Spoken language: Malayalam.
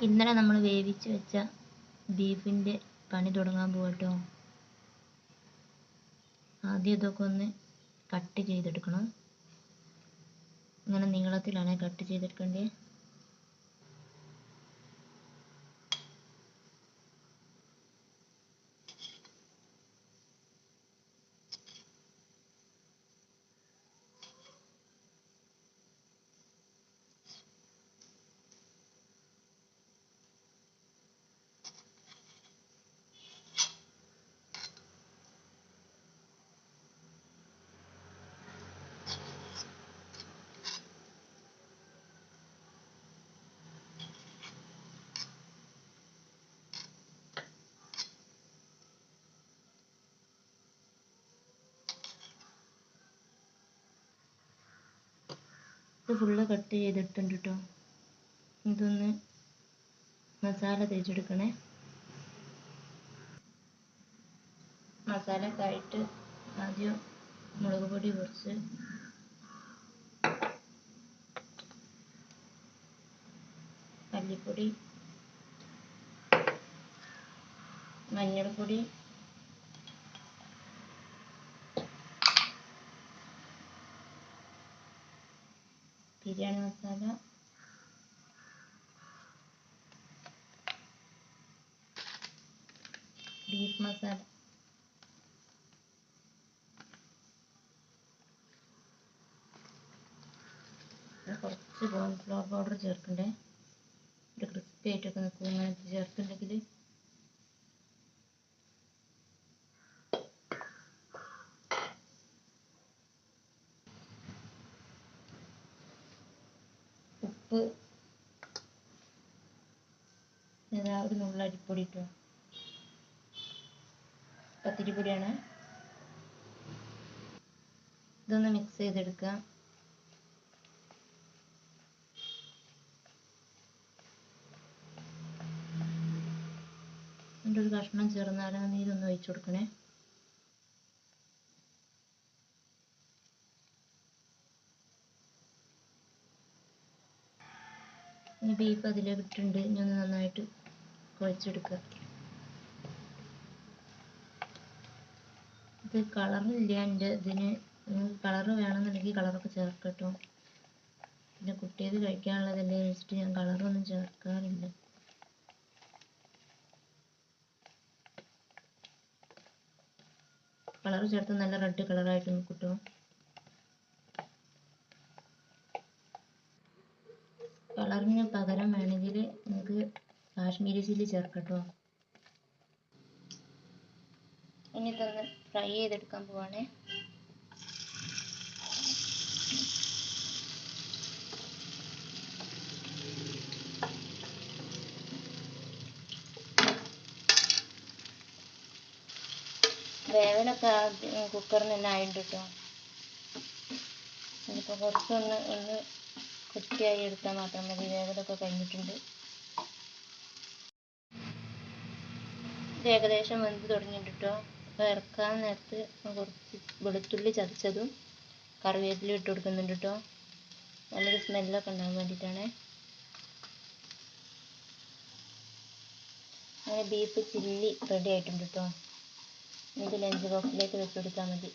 ഇന്നലെ നമ്മൾ വേവിച്ച് വെച്ച ബീഫിൻ്റെ പണി തുടങ്ങാൻ പോകട്ടോ. ആദ്യം ഇതൊക്കെ ഒന്ന് കട്ട് ചെയ്തെടുക്കണം. ഇങ്ങനെ നീളത്തിലാണ് കട്ട് ചെയ്തെടുക്കേണ്ടത്. ഇത് ഫുള്ള് കട്ട് ചെയ്തിട്ടുണ്ട് കേട്ടോ. ഇതൊന്ന് മസാല തേച്ചെടുക്കണേ. മസാലക്കായിട്ട് ആദ്യം മുളക് പൊടി കുറച്ച്, മല്ലിപ്പൊടി, മഞ്ഞൾപ്പൊടി, ബിരിയാണി മസാല, ബീഫ് മസാല, കുറച്ച് കോൺഫ്ലവർ പൗഡർ ചേർക്കണ്ടേ. ഒരു ക്രിസ്പി ആയിട്ടൊക്കെ നിൽക്കും ഇങ്ങനെ ചേർക്കുന്നുണ്ടെങ്കിൽ. ഉപ്പ്, ഒരു നുള്ള അരിപ്പൊടി ഇട്ടോ. പത്തിരിപ്പൊടിയാണ്. ഇതൊന്ന് മിക്സ് ചെയ്തെടുക്കാം. എന്നിട്ട് ഒരു കഷ്ണം ചെറുനാരങ്ങ നീരൊന്ന് ഒഴിച്ചു കൊടുക്കണേ. ഇനി ബീഫ് അതിലേക്ക് ഇട്ടിട്ടുണ്ട്. ഇനി ഒന്ന് നന്നായിട്ട് കുഴച്ചെടുക്കുക. ഇത് കളറില്ല എൻ്റെ ഇതിന്. കളറ് വേണമെന്നുണ്ടെങ്കിൽ കളറൊക്കെ ചേർക്കട്ടോ. പിന്നെ കുട്ടികൾക്ക് കഴിക്കാനുള്ളതല്ലേ വെച്ചിട്ട് ഞാൻ കളറൊന്നും ചേർക്കാറില്ല. കളർ ചേർത്ത് നല്ല റെഡ് കളറായിട്ട് കിട്ടും. കളറിന് പകരം വേണമെങ്കിൽ നിങ്ങൾക്ക് കാശ്മീരി ചില്ലി ചേർക്കട്ടോ. ഇനി ഇതൊന്ന് ഫ്രൈ ചെയ്തെടുക്കാൻ പോവാണേ. വേവനൊക്കെ കുക്കറിൽ തന്നെ ആയിട്ട് കേട്ടോ. ഇനിയിപ്പോൾ കുറച്ചൊന്ന് കുറ്റിയായി എടുത്താൽ മാത്രം മതി. വേവലൊക്കെ കഴിഞ്ഞിട്ടുണ്ട്. ഇത് ഏകദേശം വെന്ത് തുടങ്ങിയിട്ട് കേട്ടോ. അപ്പോൾ ഇറക്കാൻ നേരത്ത് കുറച്ച് വെളുത്തുള്ളി ചതച്ചതും കറിവേപ്പില ഇട്ട് കൊടുക്കുന്നുണ്ട് കേട്ടോ. നല്ലൊരു സ്മെല്ലൊക്കെ ഉണ്ടാകാൻ വേണ്ടിയിട്ടാണ്. അങ്ങനെ ബീഫ് ചില്ലി റെഡി ആയിട്ടുണ്ട് കേട്ടോ. ഇത് ലഞ്ച് ബോക്സിലേക്ക് വെച്ച് കൊടുത്താൽ മതി.